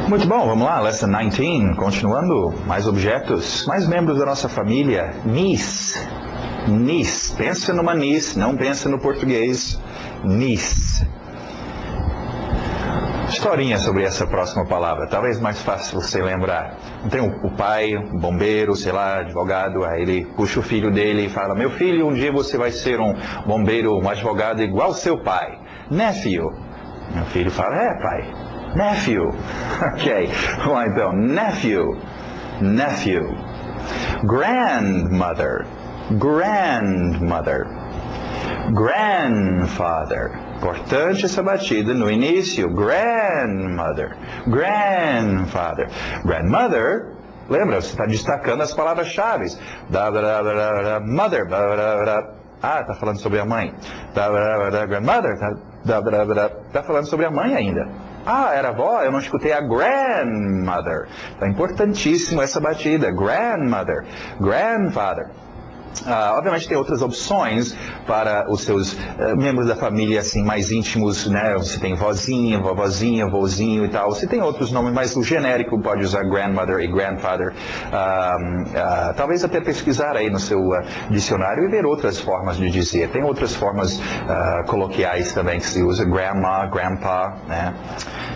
Muito bom, vamos lá, Lesson 19, continuando, mais objetos, mais membros da nossa família, niece, niece, pensa numa niece, não pensa no português, niece. Historinha sobre essa próxima palavra, talvez mais fácil você lembrar. Tem o pai, o bombeiro, sei lá, advogado, aí ele puxa o filho dele e fala: meu filho, um dia você vai ser um bombeiro, um advogado igual seu pai. Nephew. Meu filho fala: pai. Nephew. Ok, vamos lá então. Nephew. Nephew. Grandmother. Grandmother. Grandfather. Importante essa batida no início. Grandmother. Grandfather. Grandmother. Lembra, você está destacando as palavras-chave. Mother. Está falando sobre a mãe. Grandmother. Está falando sobre a mãe ainda. Era avó, eu não escutei a grandmother. Então, importantíssimo essa batida. Grandmother. Grandfather. Obviamente tem outras opções para os seus membros da família assim mais íntimos, né? Você tem vozinha, vovozinha, vozinho e tal. Você tem outros nomes, mas o genérico pode usar grandmother e grandfather. Talvez até pesquisar aí no seu dicionário e ver outras formas de dizer. Tem outras formas coloquiais também que se usa, grandma, grandpa, né?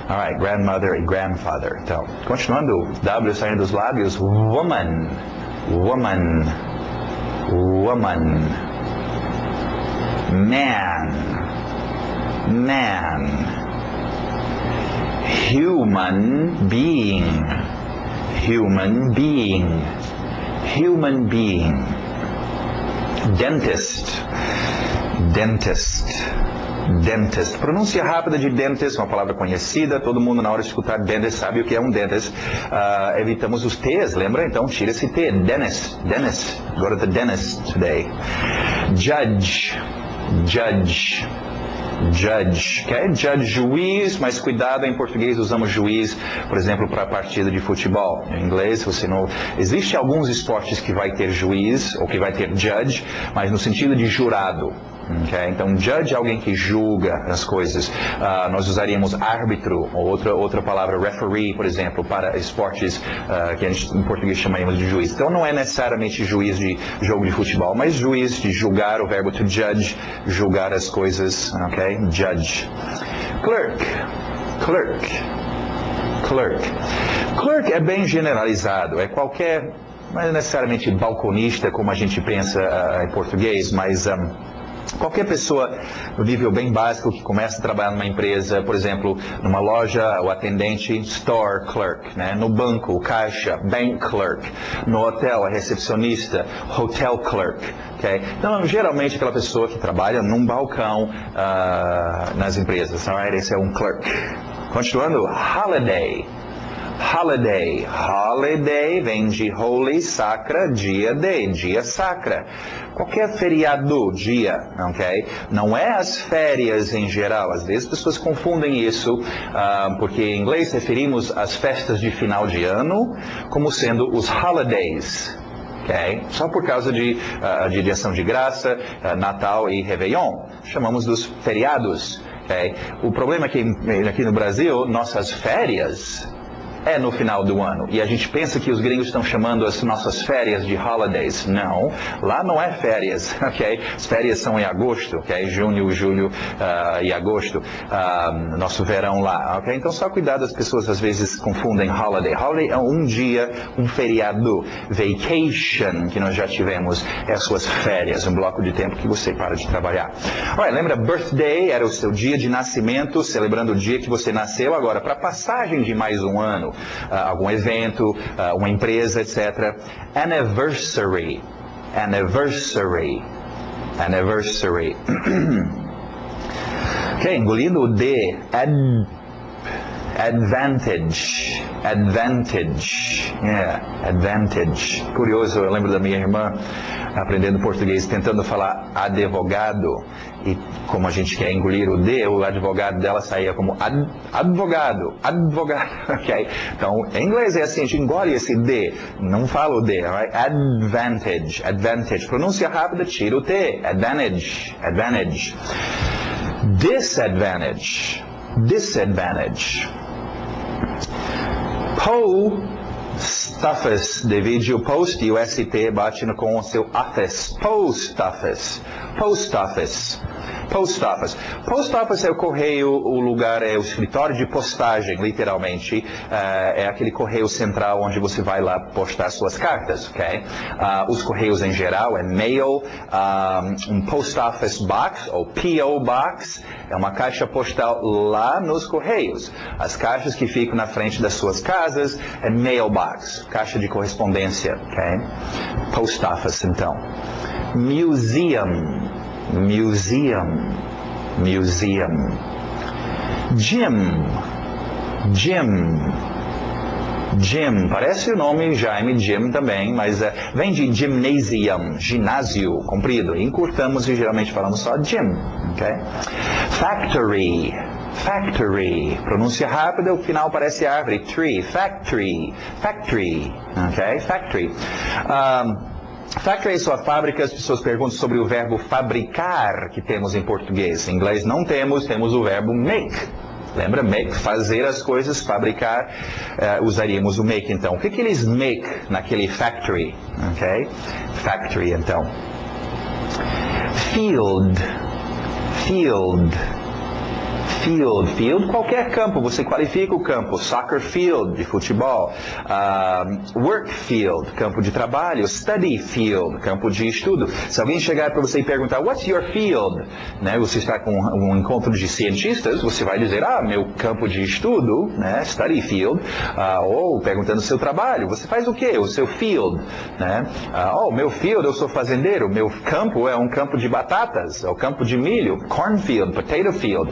Alright, grandmother e grandfather. Então, continuando, W saindo dos lábios, woman, woman. Woman. Man. Man. Human being. Human being. Human being. Dentist. Dentist. Dentist. Pronúncia rápida de dentist, uma palavra conhecida, todo mundo na hora de escutar dentist sabe o que é um dentist. Evitamos os T's, lembra? Então tira esse T. Dentist. Dentist. Go to the dentist today. Judge. Judge. Judge, okay? Judge, juiz, mas cuidado, em português usamos juiz, por exemplo, para partida de futebol. Em inglês, você não... Existem alguns esportes que vai ter juiz, ou que vai ter judge, mas no sentido de jurado. Okay? Então, judge é alguém que julga as coisas. Nós usaríamos árbitro, ou outra palavra, referee, por exemplo, para esportes que a gente, em português chamaríamos de juiz. Então, não é necessariamente juiz de jogo de futebol, mas juiz de julgar, o verbo to judge, julgar as coisas, ok? Judge. Clerk. Clerk. Clerk. Clerk é bem generalizado, é qualquer, não é necessariamente balconista, como a gente pensa em português, mas... qualquer pessoa no nível bem básico que começa a trabalhar numa empresa, por exemplo, numa loja, o atendente, store clerk, né? No banco, o caixa, bank clerk, no hotel, a recepcionista, hotel clerk, okay? Então, geralmente aquela pessoa que trabalha num balcão nas empresas, alright? Esse é um clerk. Continuando, holiday. Holiday. Holiday vem de holy, sacra, dia de, dia sacra. Qualquer feriado, dia, ok? Não é as férias em geral. Às vezes as pessoas confundem isso, porque em inglês referimos às festas de final de ano como sendo os holidays. Okay? Só por causa de ação de graça, Natal e Réveillon. Chamamos dos feriados. Okay? O problema é que aqui no Brasil, nossas férias... é no final do ano. E a gente pensa que os gringos estão chamando as nossas férias de holidays. Não, lá não é férias, ok? As férias são em agosto, ok? Junho, julho e agosto, nosso verão lá, ok? Então só cuidado, as pessoas às vezes confundem holiday. Holiday é um dia, um feriado. Vacation, que nós já tivemos, é as suas férias, um bloco de tempo que você para de trabalhar. Olha, lembra, birthday era o seu dia de nascimento, celebrando o dia que você nasceu. Agora, para passagem de mais um ano, algum evento, uma empresa, etc. Anniversary. Anniversary. Anniversary. Ok, engolindo o D. Advantage. Advantage. Yeah, advantage. Curioso, eu lembro da minha irmã aprendendo português, tentando falar advogado. E como a gente quer engolir o D, o advogado dela saía como advogado, advogado, ok? Então, em inglês é assim, a gente engole esse D, não fala o D, right? Advantage, advantage. Pronúncia rápida, tira o T, advantage, advantage. Disadvantage, disadvantage. Postoffice, divide o post e o ST bate com o seu office. Postoffice. Postoffice. Postoffice. Postoffice é o correio, o lugar, é o escritório de postagem, literalmente. É aquele correio central onde você vai lá postar suas cartas, ok? Os correios em geral é mail, um post office box, ou P.O. box, é uma caixa postal lá nos correios. As caixas que ficam na frente das suas casas é mailbox, caixa de correspondência, ok? Post office, então. Museum. Museum, museum. Gym, gym, gym. Parece o nome Jaime, gym também, mas vem de gymnasium, ginásio, comprido. Encurtamos e geralmente falamos só gym, ok? Factory, factory. Pronúncia rápida, o final parece árvore. Tree, factory, factory, ok? Factory. Factory é sua fábrica. As pessoas perguntam sobre o verbo fabricar que temos em português. Em inglês não temos, temos o verbo make. Lembra? Make, fazer as coisas, fabricar, usaríamos o make então. O que eles make naquele factory? Ok? Factory então. Field, field. Field, field, qualquer campo, você qualifica o campo. Soccer field, de futebol. Work field, campo de trabalho. Study field, campo de estudo. Se alguém chegar para você e perguntar, what's your field? Né, você está com um encontro de cientistas, você vai dizer, meu campo de estudo, né, study field. Ou perguntando o seu trabalho, você faz o quê? O seu field. Né? Meu field, eu sou fazendeiro. Meu campo é um campo de batatas, é o campo de milho. Cornfield, potato field.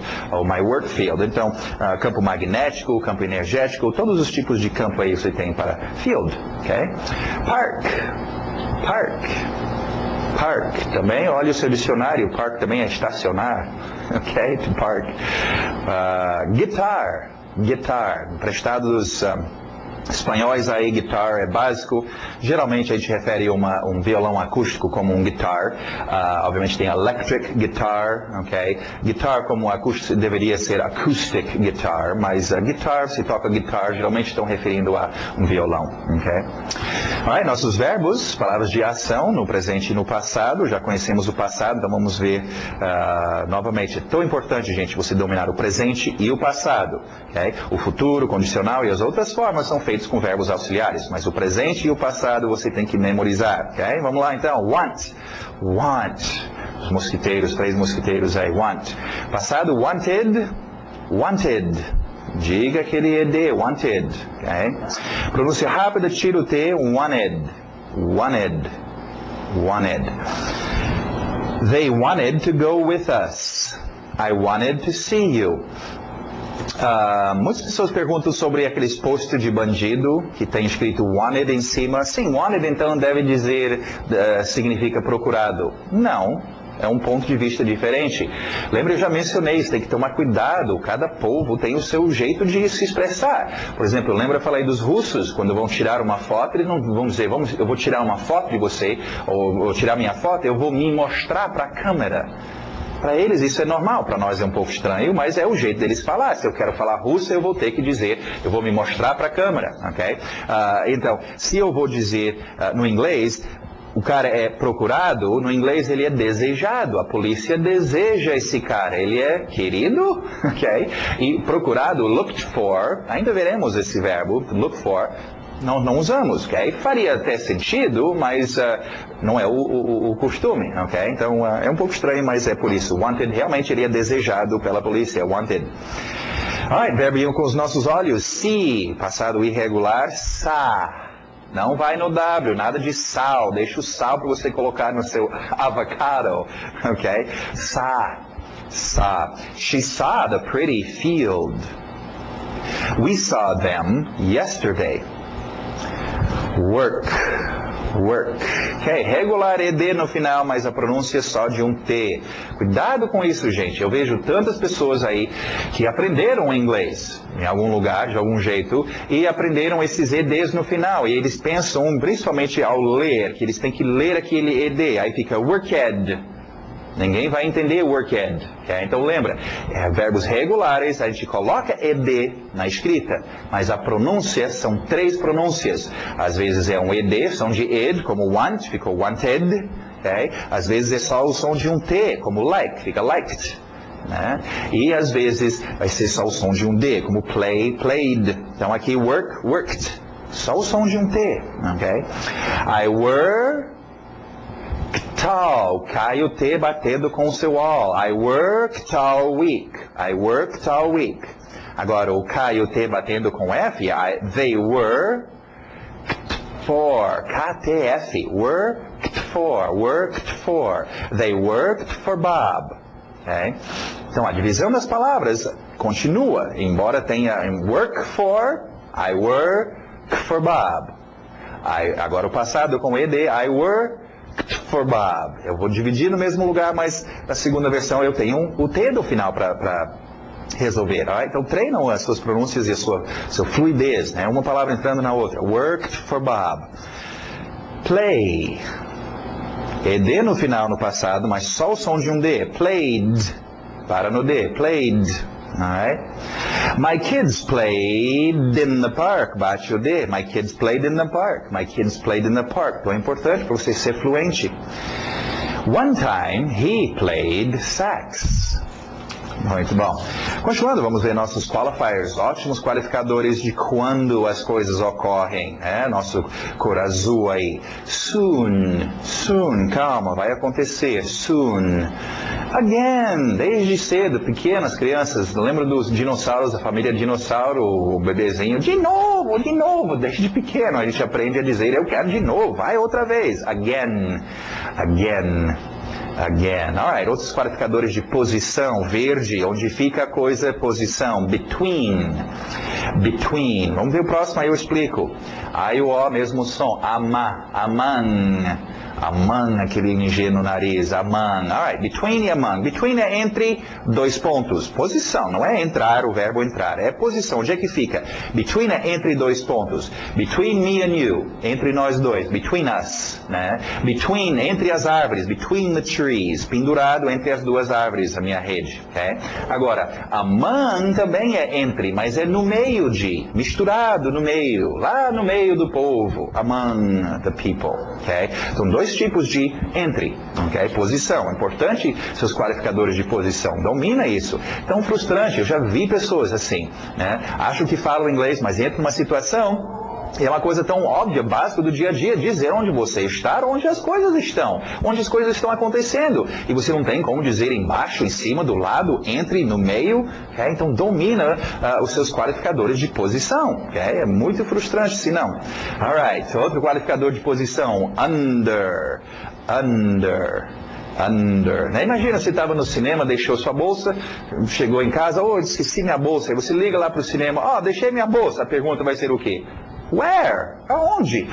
My work field. Então, campo magnético, campo energético, todos os tipos de campo aí você tem para field, ok? Park, park, park. Também, olha o seu dicionário, park também é estacionar, ok? To park. Guitar, guitar, emprestado dos espanhóis aí, guitar é básico. Geralmente a gente refere um violão acústico como um guitar. Obviamente tem electric guitar, ok? Guitar como acústico deveria ser acoustic guitar, mas guitar, se toca guitar, geralmente estão referindo a um violão, ok? Alright, nossos verbos, palavras de ação no presente e no passado. Já conhecemos o passado, então vamos ver novamente. É tão importante, gente, você dominar o presente e o passado, ok? O futuro, o condicional e as outras formas são feitas com verbos auxiliares, mas o presente e o passado você tem que memorizar, ok? Vamos lá então. Want, want. Os mosquiteiros, 3 mosquiteiros aí. Want. Passado, wanted, wanted. Diga aquele ED, wanted, ok? Pronúncia rápida, tira o T, wanted, wanted, wanted. They wanted to go with us. I wanted to see you. Muitas pessoas perguntam sobre aqueles posts de bandido que tem escrito wanted em cima. Sim, wanted então deve dizer, significa procurado. Não, é um ponto de vista diferente. Lembra, eu já mencionei, você tem que tomar cuidado. Cada povo tem o seu jeito de se expressar. Por exemplo, lembra, eu falei dos russos, quando vão tirar uma foto, eles não vão dizer, eu vou tirar uma foto de você, ou vou tirar minha foto, eu vou me mostrar para a câmera. Para eles isso é normal, para nós é um pouco estranho, mas é o jeito deles falar. Se eu quero falar russo, eu vou ter que dizer, eu vou me mostrar para a câmera, ok? Então, se eu vou dizer no inglês, o cara é procurado, no inglês ele é desejado, a polícia deseja esse cara, ele é querido, ok? E procurado, looked for, ainda veremos esse verbo, look for, não usamos, ok? Faria até sentido, mas não é o costume, ok? Então é um pouco estranho, mas é por isso. Wanted, realmente ele é desejado pela polícia, wanted. Alright, verbo com os nossos olhos. See, passado irregular, sa. Não vai no W, nada de sal. Deixa o sal para você colocar no seu avocado, ok? Sa, sa. She saw the pretty field. We saw them yesterday. Work, work. Ok, regular ED no final, mas a pronúncia só de um T. Cuidado com isso, gente. Eu vejo tantas pessoas aí que aprenderam inglês em algum lugar, de algum jeito, e aprenderam esses EDs no final. E eles pensam, principalmente ao ler, que eles têm que ler aquele ED. Aí fica worked. Ninguém vai entender worked. Okay? Então lembra, verbos regulares, a gente coloca ed na escrita, mas a pronúncia são 3 pronúncias. Às vezes é um ed, som de ed, como want, ficou wanted. Okay? Às vezes é só o som de um T, como like, fica liked. Né? E às vezes vai ser só o som de um D, como play, played. Então aqui work, worked. Só o som de um T. Okay? I worked all. Cai o T batendo com o seu all. I worked all week. I worked all week. Agora o K e o T batendo com F. They worked for. KTF. Worked for. Worked for. They worked for Bob. Okay? Então a divisão das palavras continua, embora tenha work for, I work for Bob. Agora o passado com ed, I worked for Bob. Eu vou dividir no mesmo lugar, mas na segunda versão eu tenho o T do final para resolver. Right? Então treinam as suas pronúncias e a sua fluidez, né? Uma palavra entrando na outra. Worked for Bob. Play. ED no final no passado, mas só o som de um D. Played. Para no D. Played. Alright? My kids played in the park. Bate o D. My kids played in the park. My kids played in the park. Então é importante para você ser fluente. One time he played sax. Muito bom. Continuando, vamos ver nossos qualifiers, ótimos qualificadores de quando as coisas ocorrem. Nosso cor azul aí. Soon, soon, calma, vai acontecer. Soon. Again, desde cedo, pequenas crianças, lembra dos dinossauros, da família dinossauro, o bebezinho, de novo, desde pequeno a gente aprende a dizer, eu quero de novo, vai outra vez. Again, again. Again. Alright, outros qualificadores de posição, verde, onde fica a coisa, posição, between, between. Vamos ver o próximo, aí eu explico. Aí o O, mesmo som, among, among, aquele NG no nariz, among. Alright, between e among. Between é entre 2 pontos, posição, não é entrar, o verbo entrar, é posição, onde é que fica? Between é entre 2 pontos, between me and you, entre nós dois, between us, né? Between, entre as árvores, between the trees, pendurado entre as 2 árvores, a minha rede, ok? Agora, among também é entre, mas é no meio de, misturado no meio, lá no meio do povo, among the people, ok? São 2 tipos de entre, ok? Posição, importante seus qualificadores de posição, domina isso. Tão frustrante, eu já vi pessoas assim, né? Acham que falam inglês, mas entra numa situação, e é uma coisa tão óbvia, básica do dia a dia, dizer onde você está, onde as coisas estão acontecendo. E você não tem como dizer embaixo, em cima, do lado, entre, no meio. Okay? Então domina os seus qualificadores de posição. Okay? É muito frustrante se não. Alright, outro qualificador de posição, under, under. Under. Né? Imagina, você estava no cinema, deixou sua bolsa, chegou em casa, esqueci minha bolsa. Aí você liga lá para o cinema, deixei minha bolsa. A pergunta vai ser o quê? Where? Aonde?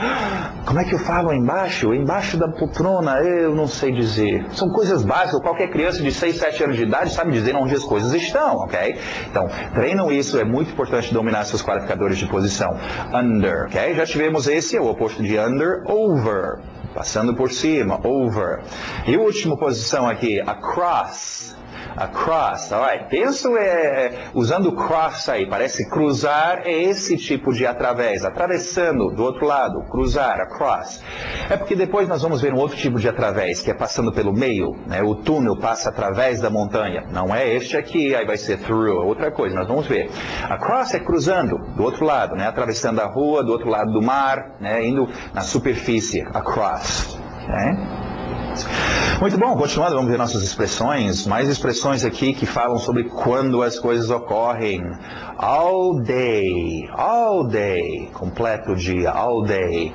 Como é que eu falo embaixo? Embaixo da poltrona? Eu não sei dizer. São coisas básicas. Qualquer criança de 6, 7 anos de idade sabe dizer onde as coisas estão, ok? Então, treinam isso. É muito importante dominar seus qualificadores de posição. Under, ok? Já tivemos esse, o oposto de under, over. Passando por cima, over. E a última posição aqui, across. Across, alright. Penso usando cross aí, parece cruzar, é esse tipo de através, atravessando do outro lado, cruzar, across. É porque depois nós vamos ver um outro tipo de através, que é passando pelo meio, né? O túnel passa através da montanha. Não é este aqui, aí vai ser through, é outra coisa, nós vamos ver. Across é cruzando do outro lado, né? Atravessando a rua, do outro lado do mar, né? Indo na superfície, across. Okay? Muito bom, continuando, vamos ver nossas expressões. Mais expressões aqui que falam sobre quando as coisas ocorrem. All day, completo dia, all day.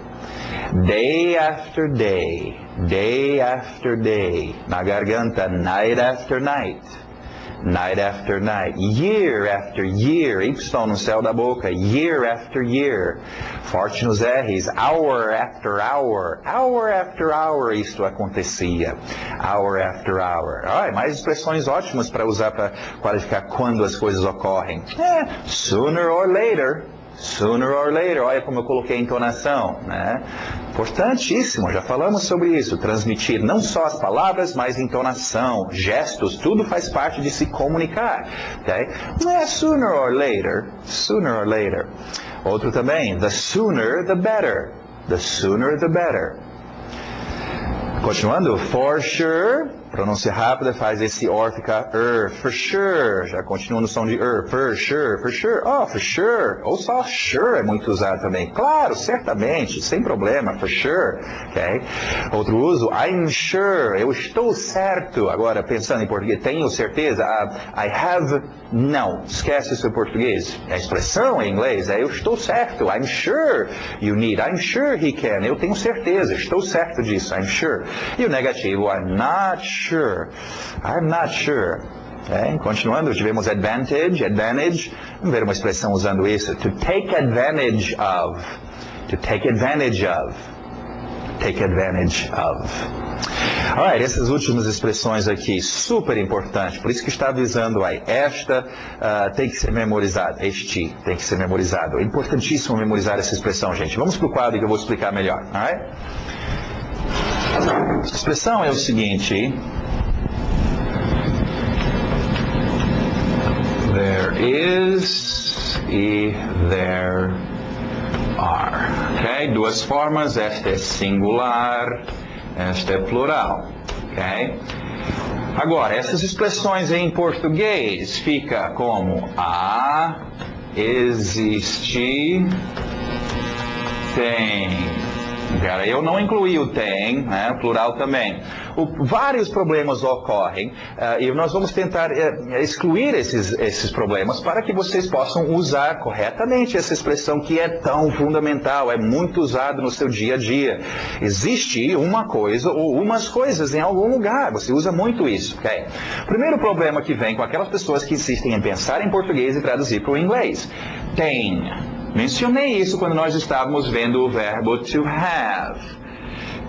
Day after day. Na garganta, night after night. Night after night, year after year, Y no céu da boca, year after year, forte nos R's, hour after hour, isto acontecia, hour after hour. Mais expressões ótimas para usar para qualificar quando as coisas ocorrem. Sooner or later, olha como eu coloquei a entonação, né? Importantíssimo, já falamos sobre isso. Transmitir não só as palavras, mas entonação, gestos, tudo faz parte de se comunicar. Okay? Não é sooner or later. Sooner or later. Outro também, the sooner the better. The sooner the better. Continuando, for sure, pronúncia rápida, faz esse or ficar for sure, já continua no som de for sure, oh, for sure, ou só sure é muito usado também, claro, certamente, sem problema, for sure, ok? Outro uso, I'm sure, eu estou certo, agora pensando em português, tenho certeza, I have, não, esquece isso em português, a expressão em inglês é eu estou certo, I'm sure you need, I'm sure he can, eu tenho certeza, estou certo disso, I'm sure. E o negativo, I'm not sure. I'm not sure. Okay? Continuando, tivemos advantage. Vamos ver uma expressão usando isso. To take advantage of. To take advantage of. Take advantage of. Alright, essas últimas expressões aqui, super importante, por isso que está avisando aí. Esta tem que ser memorizada, este tem que ser memorizado. É importantíssimo memorizar essa expressão, gente. Vamos para o quadro que eu vou explicar melhor. Alright? A expressão é o seguinte: there is e there are. Okay? Duas formas, esta é singular, esta é plural. Okay? Agora, essas expressões em português fica como há, existe, tem. Cara, eu não incluí o tem, né, plural também. Vários problemas ocorrem e nós vamos tentar excluir esses problemas para que vocês possam usar corretamente essa expressão que é tão fundamental, é muito usada no seu dia a dia. Existe uma coisa ou umas coisas em algum lugar, você usa muito isso. Okay? Primeiro problema que vem com aquelas pessoas que insistem em pensar em português e traduzir para o inglês. Tem. Mencionei isso quando nós estávamos vendo o verbo to have.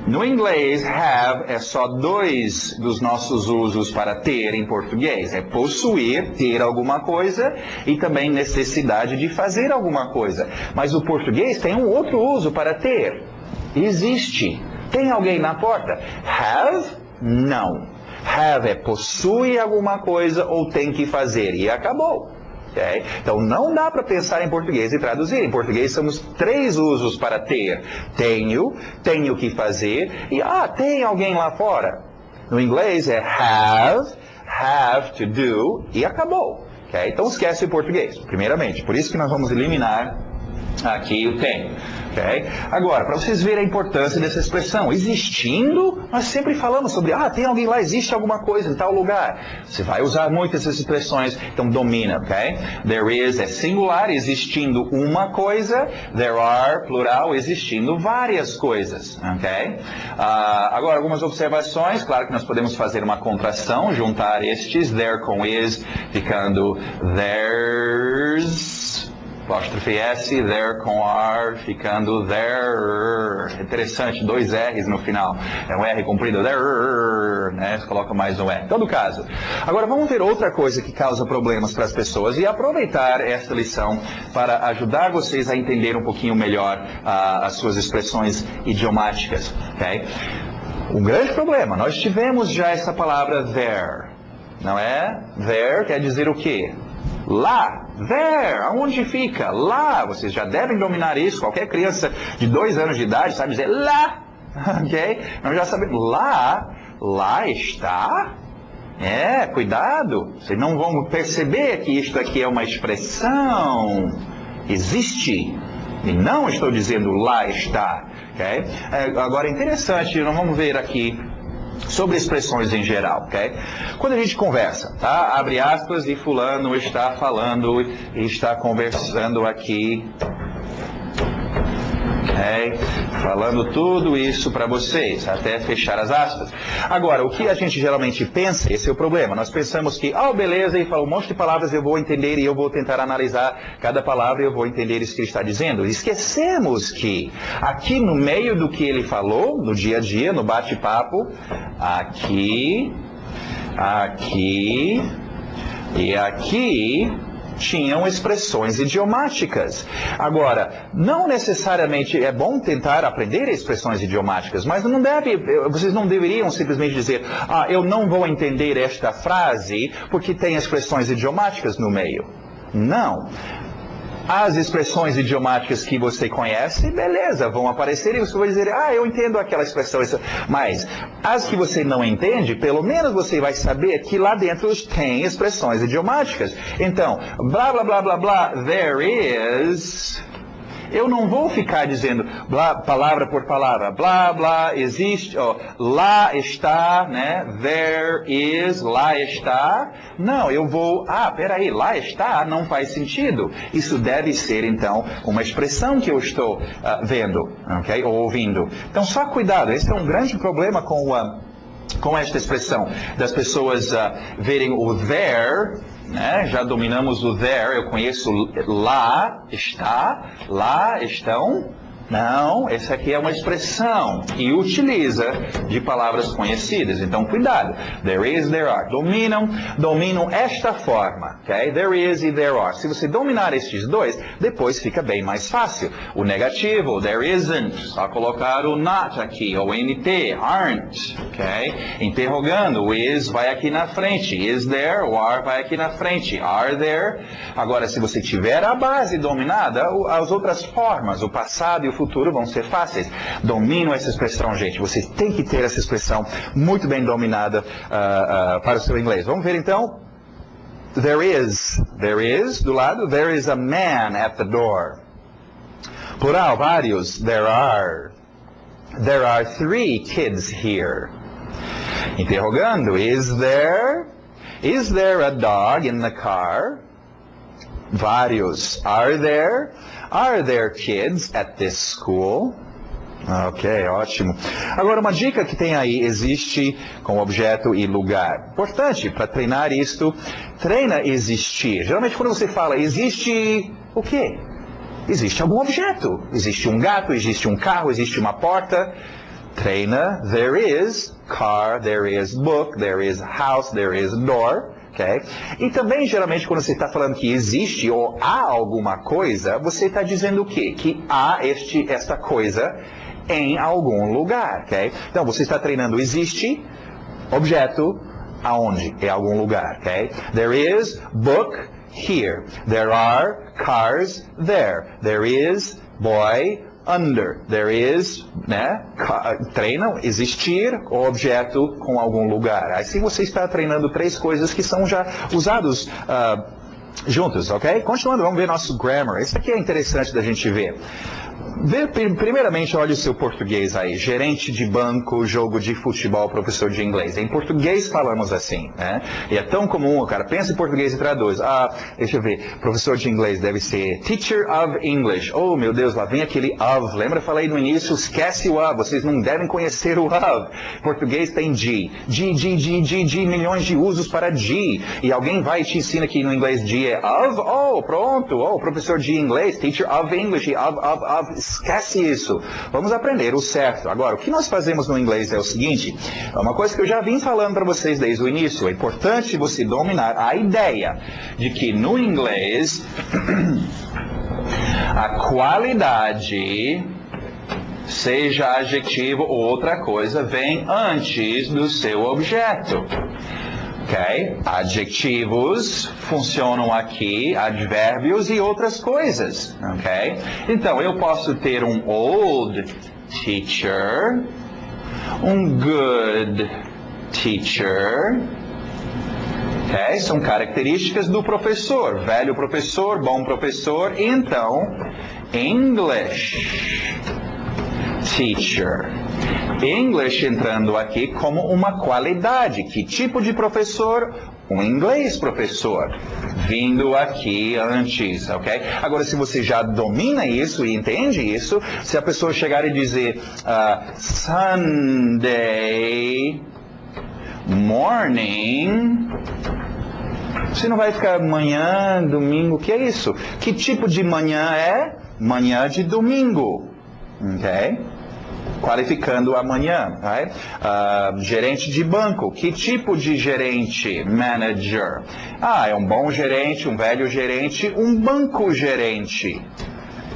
No inglês, have é só dois dos nossos usos para ter em português. É possuir, ter alguma coisa, e também necessidade de fazer alguma coisa. Mas o português tem um outro uso para ter. Existe. Tem alguém na porta? Have? Não. Have é possui alguma coisa ou tem que fazer. E acabou. Okay? Então não dá para pensar em português e traduzir. Em português temos três usos para ter. Tenho que fazer e tem alguém lá fora. No inglês é have to do e acabou. Okay? Então esquece o português, primeiramente. Por isso que nós vamos eliminar aqui o tem. Okay? Agora, para vocês verem a importância dessa expressão, existindo, nós sempre falamos sobre, tem alguém lá, existe alguma coisa em tal lugar. Você vai usar muito essas expressões, então domina, ok? There is é singular, existindo uma coisa, there are, plural, existindo várias coisas, ok? Agora, algumas observações, claro que nós podemos fazer uma contração, juntar estes, there com is, ficando there's, apóstrofe S, there com R, ficando there. Interessante, dois R's no final. É um R comprido, there, né? Você coloca mais um R. Em todo caso. Agora vamos ver outra coisa que causa problemas para as pessoas e aproveitar esta lição para ajudar vocês a entender um pouquinho melhor as suas expressões idiomáticas. Okay? Um grande problema, nós tivemos já essa palavra there, não é? There quer dizer o quê? Lá, there, aonde fica? Lá, vocês já devem dominar isso, qualquer criança de 2 anos de idade sabe dizer lá, ok? Nós já sabemos, lá está, cuidado, vocês não vão perceber que isto aqui é uma expressão, existe, e não estou dizendo lá está, ok? Agora é interessante, nós vamos ver aqui sobre expressões em geral, ok? Quando a gente conversa, tá? Abre aspas e fulano está falando e está conversando aqui, ok? Falando tudo isso para vocês, até fechar as aspas. Agora, o que a gente geralmente pensa, esse é o problema, nós pensamos que, beleza, ele falou um monte de palavras, eu vou entender e eu vou tentar analisar cada palavra e eu vou entender isso que ele está dizendo. Esquecemos que aqui no meio do que ele falou, no dia a dia, no bate-papo, aqui e aqui, tinham expressões idiomáticas. Agora, não necessariamente é bom tentar aprender expressões idiomáticas, mas vocês não deveriam simplesmente dizer, eu não vou entender esta frase porque tem expressões idiomáticas no meio. Não. As expressões idiomáticas que você conhece, beleza, vão aparecer e você vai dizer, eu entendo aquela expressão. Mas as que você não entende, pelo menos você vai saber que lá dentro tem expressões idiomáticas. Então, blá, blá, blá, blá, blá, there is... Eu não vou ficar dizendo blá, palavra por palavra, blá, blá, existe, lá está, né? There is, lá está. Não, eu vou, peraí, lá está, não faz sentido. Isso deve ser, então, uma expressão que eu estou vendo, ok? Ou ouvindo. Então, só cuidado, esse é um grande problema com esta expressão, das pessoas verem o there, né? Já dominamos o there, eu conheço lá está, lá estão. Não, essa aqui é uma expressão e utiliza de palavras conhecidas. Então, cuidado. There is, there are. Dominam esta forma. Okay? There is e there are. Se você dominar estes dois, depois fica bem mais fácil. O negativo, there isn't. Só colocar o not aqui, ou NT, aren't. Okay? Interrogando, o is vai aqui na frente. Is there, o are vai aqui na frente. Are there. Agora, se você tiver a base dominada, as outras formas, o passado e o futuro vão ser fáceis. Domino essa expressão, gente. Você tem que ter essa expressão muito bem dominada para o seu inglês. Vamos ver então. There is, do lado, there is a man at the door. Plural, vários, there are 3 kids here. Interrogando, is there a dog in the car? Vários, are there kids at this school? Ok, ótimo. Agora, uma dica que tem aí, existe com objeto e lugar. Importante, para treinar isto, treina existir. Geralmente, quando você fala existe o quê? Existe algum objeto. Existe um gato, existe um carro, existe uma porta. Treina, there is car, there is book, there is house, there is door. Okay? E também, geralmente, quando você está falando que existe ou há alguma coisa, você está dizendo o quê? Que há esta coisa em algum lugar. Okay? Então, você está treinando existe, objeto, aonde? Em algum lugar. Okay? There is book here. There are cars there. There is boy under. There is, né? Treinam existir o objeto com algum lugar. Assim você está treinando 3 coisas que são já usados juntos, ok? Continuando, vamos ver nosso grammar. Isso aqui é interessante da gente ver. Primeiramente, olha o seu português aí. Gerente de banco, jogo de futebol, professor de inglês. Em português falamos assim, né? E é tão comum, o cara pensa em português e traduz. Deixa eu ver. Professor de inglês deve ser teacher of English. Oh, meu Deus, lá vem aquele of. Lembra? Eu falei no início, esquece o of. Vocês não devem conhecer o of. Português tem de. De, milhões de usos para de. E alguém vai e te ensina que no inglês de é of. Oh, pronto. Oh, professor de inglês, teacher of English. Of. Esquece isso. Vamos aprender o certo. Agora, o que nós fazemos no inglês é o seguinte. É uma coisa que eu já vim falando para vocês desde o início. É importante você dominar a ideia de que no inglês a qualidade, seja adjetivo ou outra coisa, vem antes do seu objeto. Okay? Adjetivos funcionam aqui, advérbios e outras coisas. Okay? Então, eu posso ter um old teacher, um good teacher. Okay? São características do professor. Velho professor, bom professor. Então, English teacher. English entrando aqui como uma qualidade. Que tipo de professor? Um inglês professor. Vindo aqui antes, ok? Agora, se você já domina isso e entende isso, se a pessoa chegar e dizer Sunday morning, você não vai ficar manhã, domingo, o que é isso? Que tipo de manhã é? Manhã de domingo, ok? qualificando amanhã. Right? Gerente de banco. Que tipo de gerente? Manager. É um bom gerente, um velho gerente, um banco gerente.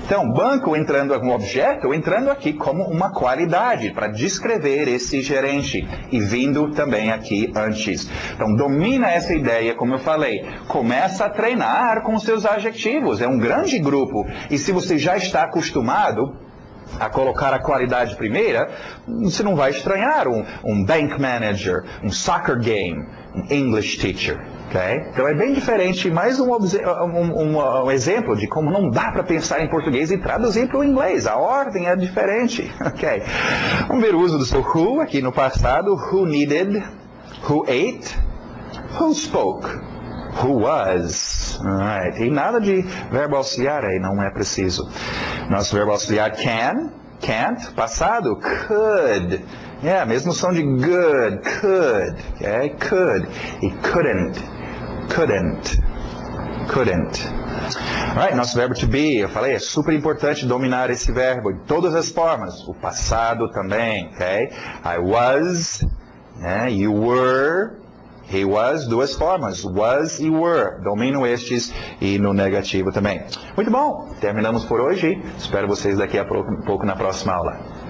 Então, banco entrando como objeto, entrando aqui como uma qualidade para descrever esse gerente e vindo também aqui antes. Então, domina essa ideia, como eu falei. Começa a treinar com seus adjetivos. É um grande grupo. E se você já está acostumado a colocar a qualidade primeira, você não vai estranhar um bank manager, um soccer game, um English teacher. Okay? Então é bem diferente, mais um exemplo de como não dá para pensar em português e traduzir para o inglês. A ordem é diferente. Okay? Vamos ver o uso do seu who aqui no passado. Who needed? Who ate? Who spoke? Who was? Alright. E nada de verbo auxiliar aí, não é preciso. Nosso verbo auxiliar can, can't, passado, could. Mesmo som de good, could, okay? Could. E couldn't. Alright, nosso verbo to be, eu falei, é super importante dominar esse verbo de todas as formas. O passado também, ok? I was, you were, he was, duas formas, was e were. Domino estes e no negativo também. Muito bom, terminamos por hoje. Espero vocês daqui a pouco na próxima aula.